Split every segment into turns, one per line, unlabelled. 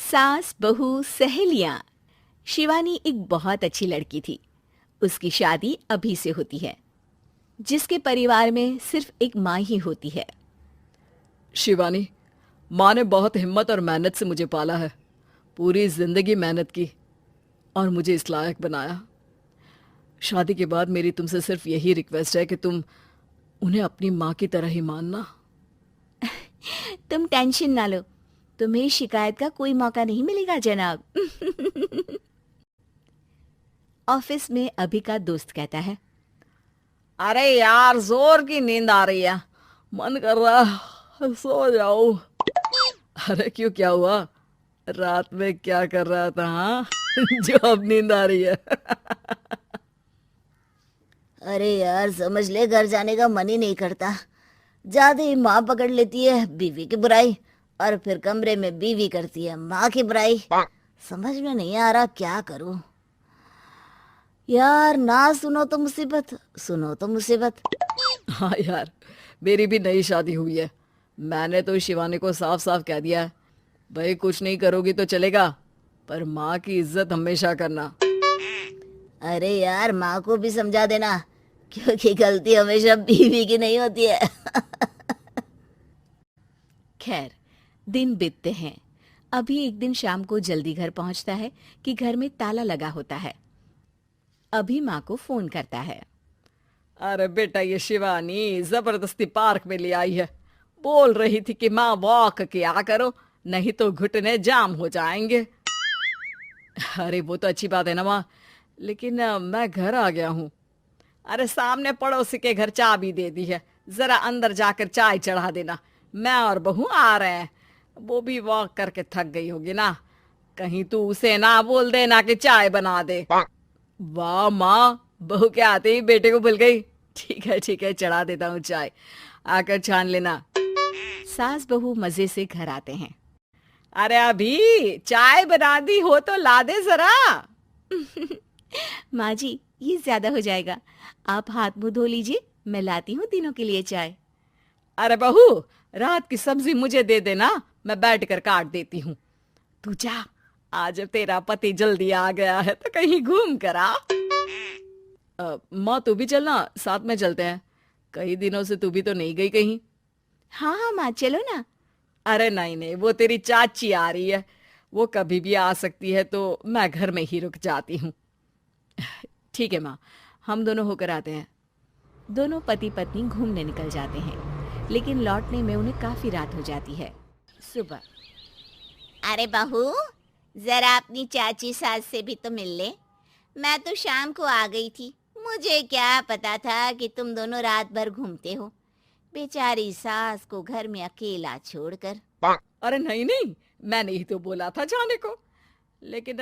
सास बहू सहेलियां। शिवानी एक बहुत अच्छी लड़की थी। उसकी शादी अभी से होती है, जिसके परिवार में सिर्फ एक माँ ही होती है।
शिवानी, माँ ने बहुत हिम्मत और मेहनत से मुझे पाला है। पूरी जिंदगी मेहनत की और मुझे इस लायक बनाया। शादी के बाद मेरी तुमसे सिर्फ यही रिक्वेस्ट है कि तुम उन्हें अपनी माँ की तरह ही मानना।
तुम टेंशन ना लो, तुम्हें शिकायत का कोई मौका नहीं मिलेगा जनाब। ऑफिस में अभी का दोस्त कहता है,
अरे यार, जोर की नींद आ रही है, मन कर रहा है सो जाओ। अरे क्यों, क्या हुआ? रात में क्या कर रहा था हाँ? जो अब नींद आ रही है।
अरे यार, समझ ले, घर जाने का मन ही नहीं करता। ज्यादा ही माँ पकड़ लेती है बीवी की बुराई, और फिर कमरे में बीवी करती है माँ की बुराई। समझ में नहीं आ रहा क्या करूं। यार, ना सुनो तो मुसीबत, सुनो तो मुसीबत।
हाँ यार, मेरी भी नई शादी हुई है। मैंने तो शिवानी को साफ साफ कह दिया है, भाई कुछ नहीं करोगी तो चलेगा, पर माँ की इज्जत हमेशा करना।
अरे यार, माँ को भी समझा देना, क्योंकि गलती हमेशा बीवी की नहीं होती है।
खैर, दिन बीतते हैं। अभी एक दिन शाम को जल्दी घर पहुंचता है कि घर में ताला लगा होता है। अभी माँ को फोन करता है।
अरे बेटा, ये शिवानी जबरदस्ती पार्क में ले आई है। बोल रही थी कि माँ वॉक किया करो, नहीं तो घुटने जाम हो जाएंगे। अरे वो तो अच्छी बात है ना माँ, लेकिन मैं घर आ गया हूँ। अरे सामने पड़ोसी के घर चाबी दे दी है, जरा अंदर जाकर चाय चढ़ा देना। मैं और बहू आ रहे हैं। वो भी वॉक करके थक गई होगी ना, कहीं तू उसे ना बोल देना कि चाय बना दे। वाह माँ, बहू के आते ही बेटे को भूल गई। ठीक है, चढ़ा देता हूँ चाय, आकर छान लेना।
सास बहू मजे से घर आते हैं।
अरे अभी चाय बना दी हो तो ला दे जरा।
माँ जी, ये ज्यादा हो जाएगा, आप हाथ मुंह धो लीजिए, मैं लाती हूँ तीनों के लिए चाय।
अरे बहू, रात की सब्जी मुझे दे देना, मैं बैठ कर काट देती हूँ। तू जा, आज तेरा पति जल्दी आ गया है तो कहीं घूम कर आ। माँ तू भी चलना, साथ में चलते हैं। कई दिनों से तू भी तो नहीं गई कहीं।
हाँ हाँ माँ, चलो ना।
अरे नहीं, वो तेरी चाची आ रही है, वो कभी भी आ सकती है, तो मैं घर में ही रुक जाती हूँ। ठीक है माँ, हम दोनों होकर आते हैं।
दोनों पति पत्नी घूमने निकल जाते हैं, लेकिन लौटने में उन्हें काफी रात हो जाती है। सुबह,
अरे बहू, जरा अपनी चाची सास से भी तो मिल ले। मैं तो शाम को आ गई थी, मुझे क्या पता था कि तुम दोनों रात भर घूमते हो। बेचारी सास को घर में अकेला छोड़कर।
अरे नहीं, मैंने ही तो बोला था जाने को, लेकिन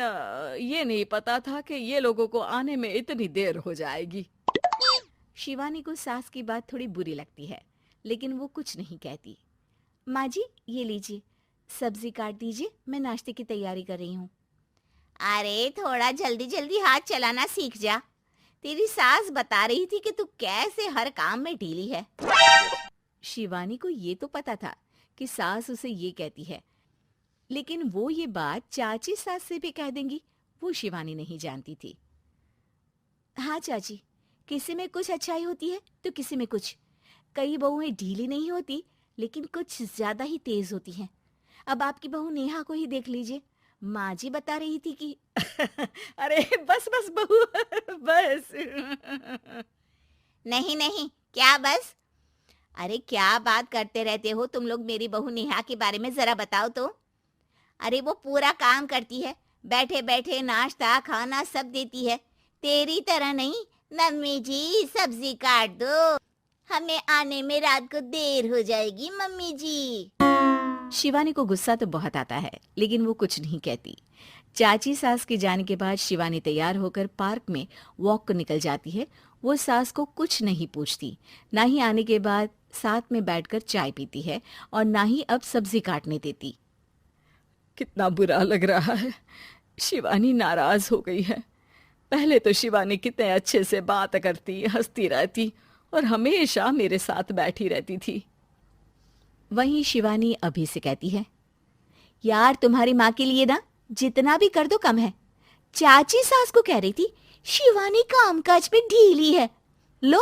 ये नहीं पता था कि ये लोगों को आने में इतनी देर हो जाएगी।
शिवानी को सास की बात थोड़ी बुरी लगती है, लेकिन वो कुछ नहीं कहती। माँ जी, ये लीजिए, सब्जी काट दीजिए, मैं नाश्ते की तैयारी कर रही हूँ।
अरे थोड़ा जल्दी जल्दी हाथ चलाना सीख जा। तेरी सास बता रही थी कि तू कैसे हर काम में ढीली है।
शिवानी को ये तो पता था कि सास उसे ये कहती है, लेकिन वो ये बात चाची सास से भी कह देंगी, वो शिवानी नहीं जानती थी। हाँ चाची, किसी में कुछ अच्छाई होती है तो किसी में कुछ। कई बहुएं ढीली नहीं होती, लेकिन कुछ ज्यादा ही तेज होती हैं। अब आपकी बहू नेहा को ही देख लीजिए, माँ जी बता रही थी कि
अरे बस बस बहू, बस।
नहीं नहीं, क्या बस? अरे क्या बात करते रहते हो तुम लोग मेरी बहू नेहा के बारे में, जरा बताओ तो। अरे वो पूरा काम करती है, बैठे बैठे नाश्ता खाना सब देती है। तेरी तरह नहीं, मम्मी जी सब्जी काट दो, हमें आने में रात को देर हो जाएगी मम्मी जी।
शिवानी को गुस्सा तो बहुत आता है, लेकिन वो कुछ नहीं कहती। चाची सास के जाने के बाद शिवानी तैयार होकर पार्क में वॉक को निकल जाती है। वो सास को कुछ नहीं पूछती, ना ही आने के बाद साथ में बैठकर चाय पीती है, और ना ही अब सब्जी काटने देती।
कितना बुरा लग रहा है, शिवानी नाराज हो गई है। पहले तो शिवानी कितने अच्छे से बात करती, हंसती रहती और हमेशा मेरे साथ बैठी रहती थी।
वहीं शिवानी अभी से कहती है,
यार तुम्हारी माँ के लिए ना जितना भी कर दो कम है। चाची सास को कह रही थी शिवानी कामकाज पे ढीली है। लो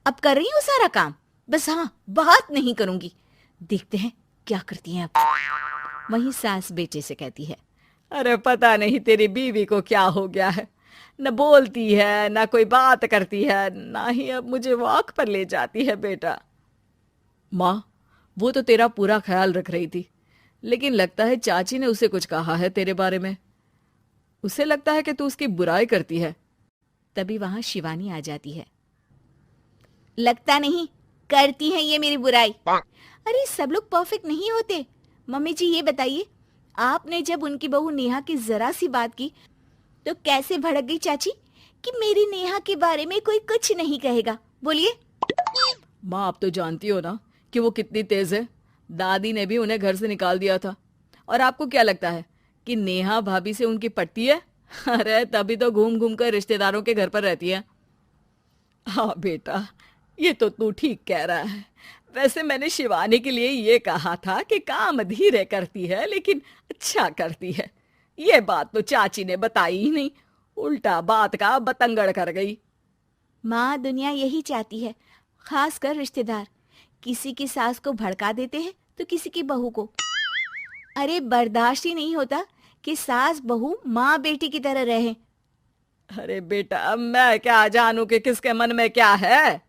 अब कर रही हूँ सारा काम, बस हाँ बात नहीं करूंगी। देखते हैं क्या करती हैं अब।
वहीं सास बेटे से कहती है,
अरे पता नहीं तेरी बीवी को क्या हो गया है, न बोलती है न कोई बात करती है, ना ही अब मुझे वॉक पर ले जाती है बेटा। माँ, वो तो तेरा पूरा ख्याल रख रही थी, लेकिन लगता है चाची ने उसे कुछ कहा है तेरे बारे में। उसे लगता है कि तू उसकी बुराई करती है।
तभी वहां शिवानी आ जाती है।
लगता नहीं, करती है ये मेरी बुराई। अरे सब लोग परफेक्ट नहीं होते। मम्मी जी ये बताइए, आपने जब उनकी बहू नेहा की जरा सी बात की तो कैसे भड़क गई चाची कि मेरी नेहा के बारे में कोई कुछ नहीं कहेगा? बोलिए।
माँ, आप तो जानती हो ना कि वो कितनी तेज है। दादी ने भी उन्हें घर से निकाल दिया था। और आपको क्या लगता है कि नेहा भाभी से उनकी पटती है? अरे तभी तो घूम घूम कर रिश्तेदारों के घर पर रहती है। हाँ बेटा, ये तो तू ठीक कह रहा है। वैसे मैंने शिवानी के लिए ये कहा था कि काम धीरे करती है लेकिन अच्छा करती है। ये बात तो चाची ने बताई ही नहीं, उल्टा बात का बतंगड़ कर गई।
माँ, दुनिया यही चाहती है, खासकर रिश्तेदार। किसी की सास को भड़का देते हैं तो किसी की बहू को। अरे बर्दाश्त ही नहीं होता कि सास बहू माँ बेटी की तरह रहे।
अरे बेटा, मैं क्या जानूं कि किसके मन में क्या है।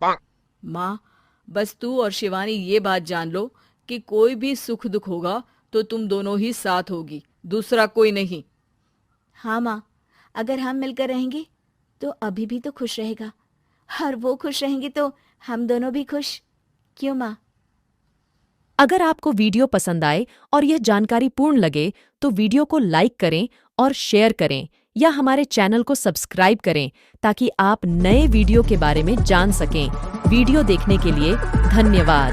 माँ, बस तू और शिवानी ये बात जान लो कि कोई भी सुख दुख होगा तो तुम दोनों ही साथ होगी, दूसरा कोई नहीं।
हाँ माँ, अगर हम मिलकर रहेंगे तो अभी भी तो खुश रहेगा, और वो खुश रहेंगे तो हम दोनों भी खुश। क्यों माँ?
अगर आपको वीडियो पसंद आए और यह जानकारी पूर्ण लगे तो वीडियो को लाइक करें और शेयर करें या हमारे चैनल को सब्सक्राइब करें ताकि आप नए वीडियो के बारे में जान सकें। वीडियो देखने के लिए धन्यवाद।